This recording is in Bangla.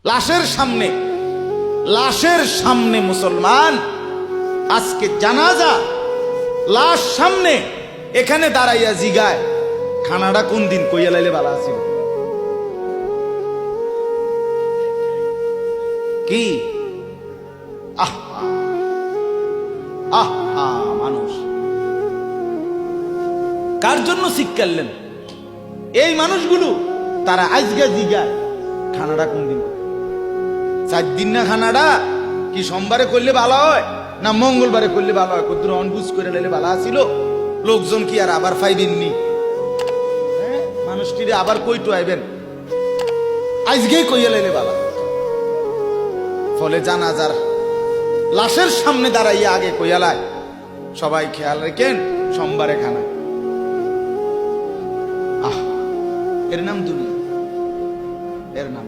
লাশের সামনে মুসলমান আজকে জানাজা, লাশ সামনে, এখানে দাঁড়াইয়া জিগায় খানাটা কোন দিন কইয়া লাইলে ভালো আছিল। কি মানুষ কার জন্য শিক্ষালেন? এই মানুষগুলো তারা আজকে জিগায় খানাটা কোন দিন। 4 দিন না খানাটা কি সোমবারে করলে ভালো হয় না মঙ্গলবারে করলে ভালো হয়? কত অনবুঝ করে লাইলে ভালো আছিল। লোকজন কি আর আবার ফাইবেননি? মানুষটিরে আবার কইটু আইবেন, আজকেই কইয়া লাইলে ভালো। ফলে জানাজার লাশের সামনে দাঁড়াইয়া আগে কইয়ালায় সবাই খেয়াল রেখেন সোমবারে খানা। এর নাম দুনিয়া, এর নাম